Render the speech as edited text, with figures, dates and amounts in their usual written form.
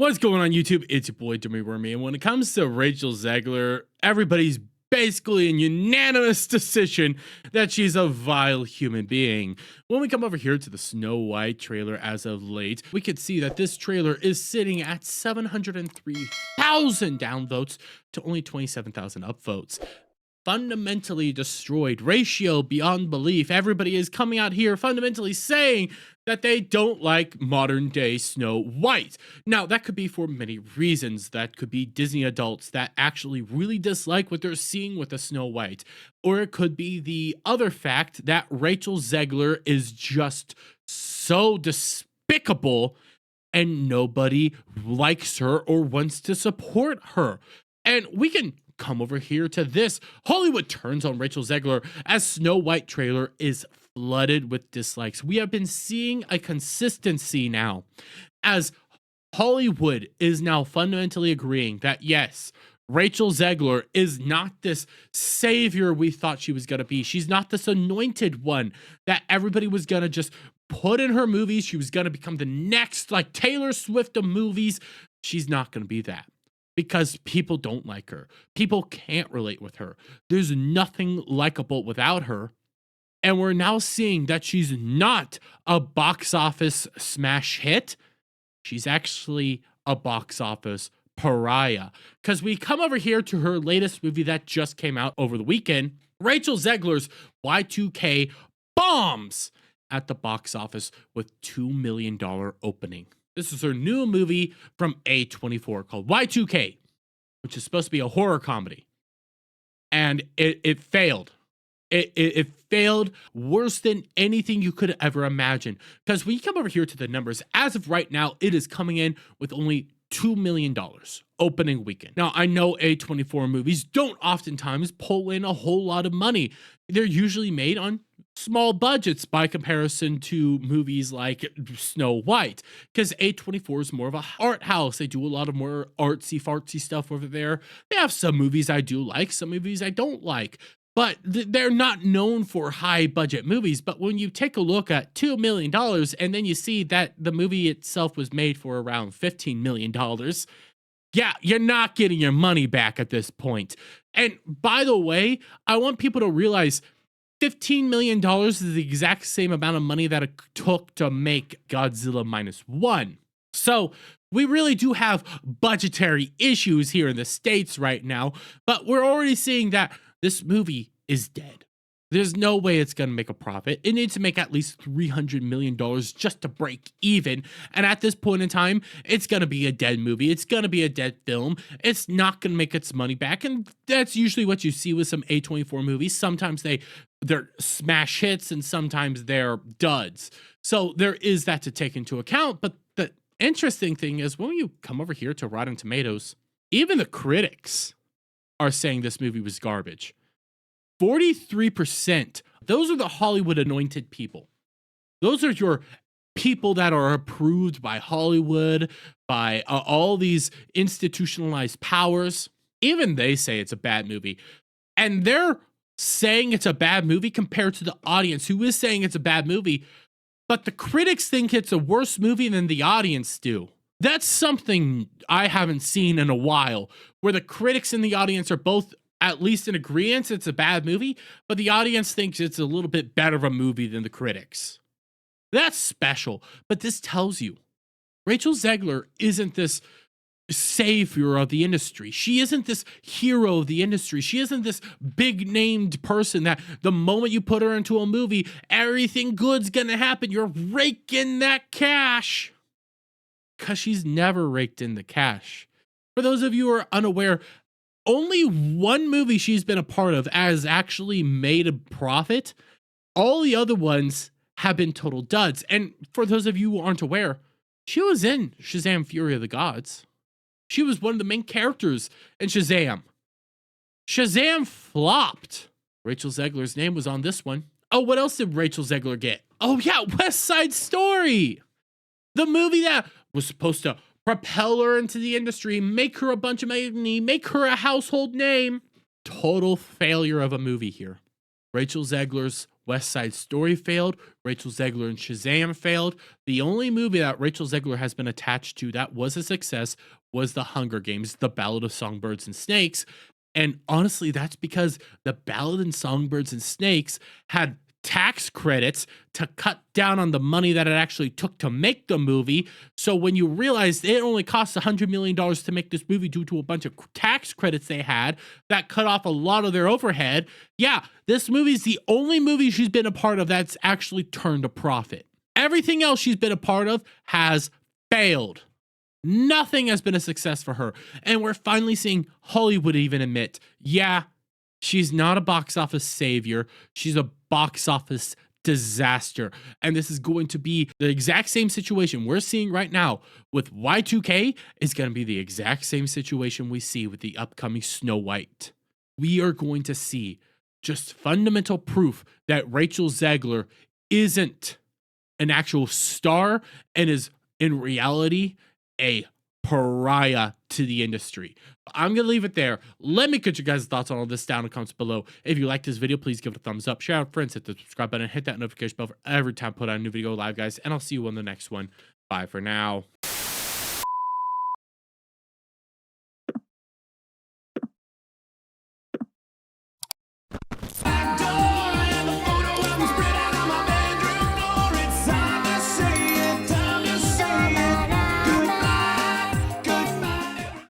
What's going on YouTube? It's your boy Jimmy Wormy, and when it comes to Rachel Zegler, everybody's basically in unanimous decision that she's a vile human being. When we come over here to the Snow White trailer as of late, we could see that this trailer is sitting at 703,000 downvotes to only 27,000 upvotes. Fundamentally destroyed, ratio beyond belief. Everybody is coming out here fundamentally saying that they don't like modern day Snow White. Now, that could be for many reasons. That could be Disney adults that actually really dislike what they're seeing with the Snow White. Or it could be the other fact that Rachel Zegler is just so despicable and nobody likes her or wants to support her. And we can come over here to this. Hollywood turns on Rachel Zegler as Snow White trailer is flooded with dislikes. We have been seeing a consistency now as Hollywood is now fundamentally agreeing that yes, Rachel Zegler is not this savior we thought she was going to be. She's not this anointed one that everybody was going to just put in her movies. She was going to become the next like Taylor Swift of movies. She's not going to be that. Because people don't like her. People can't relate with her. There's nothing likable without her. And we're now seeing that she's not a box office smash hit. She's actually a box office pariah. Because we come over here to her latest movie that just came out over the weekend. Rachel Zegler's Y2K bombs at the box office with $2 million opening. This is her new movie from A24 called Y2K, which is supposed to be a horror comedy. And it failed. It failed worse than anything you could ever imagine. Because when you come over here to the numbers, as of right now, it is coming in with only $2 million opening weekend. Now, I know A24 movies don't oftentimes pull in a whole lot of money. They're usually made on small budgets by comparison to movies like Snow White, because A24 is more of a art house. They do a lot of more artsy fartsy stuff over there. They have some movies I do like, some movies I don't like, but they're not known for high budget movies. But when you take a look at $2 million and then you see that the movie itself was made for around $15 million, yeah, you're not getting your money back at this point. And by the way, I want people to realize $15 million is the exact same amount of money that it took to make Godzilla -1. So we really do have budgetary issues here in the States right now, but we're already seeing that this movie is dead. There's no way it's going to make a profit. It needs to make at least $300 million just to break even. And at this point in time, it's going to be a dead movie. It's going to be a dead film. It's not going to make its money back. And that's usually what you see with some A24 movies. Sometimes they're smash hits and sometimes they're duds. So there is that to take into account. But the interesting thing is when you come over here to Rotten Tomatoes, even the critics are saying this movie was garbage. 43%. Those are the Hollywood anointed people. Those are your people that are approved by Hollywood, by all these institutionalized powers. Even they say it's a bad movie. And they're saying it's a bad movie compared to the audience who is saying it's a bad movie. But the critics think it's a worse movie than the audience do. That's something I haven't seen in a while, where the critics and the audience are both at least in agreement it's a bad movie, but the audience thinks it's a little bit better of a movie than the critics. That's special, but this tells you Rachel Zegler isn't this savior of the industry. She isn't this hero of the industry. She isn't this big named person that the moment you put her into a movie, everything good's gonna happen. You're raking that cash. Because she's never raked in the cash. For those of you who are unaware, only one movie she's been a part of has actually made a profit. All the other ones have been total duds. And for those of you who aren't aware, she was in Shazam! Fury of the Gods. She was one of the main characters in Shazam. Shazam flopped. Rachel Zegler's name was on this one. Oh, what else did Rachel Zegler get? Oh yeah, West Side Story. The movie that was supposed to propel her into the industry, make her a bunch of money, make her a household name. Total failure of a movie here. Rachel Zegler's West Side Story failed. Rachel Zegler and Shazam failed. The only movie that Rachel Zegler has been attached to that was a success was The Hunger Games, The Ballad of Songbirds and Snakes. And honestly, that's because The Ballad and Songbirds and Snakes had tax credits to cut down on the money that it actually took to make the movie. So when you realize it only cost $100 million to make this movie due to a bunch of tax credits they had that cut off a lot of their overhead, yeah, this movie's the only movie she's been a part of that's actually turned a profit. Everything else she's been a part of has failed. Nothing has been a success for her. And we're finally seeing Hollywood even admit, yeah, she's not a box office savior. She's a box office disaster. And this is going to be the exact same situation we're seeing right now with Y2K is going to be the exact same situation we see with the upcoming Snow White. We are going to see just fundamental proof that Rachel Zegler isn't an actual star and is in reality a pariah to the industry. I'm gonna leave it there. Let me get your guys' thoughts on all this down in the comments below. If you like this video, please give it a thumbs up, share it with friends, hit the subscribe button, hit that notification bell for every time I put out a new video live, guys, and I'll see you on the next one. Bye for now.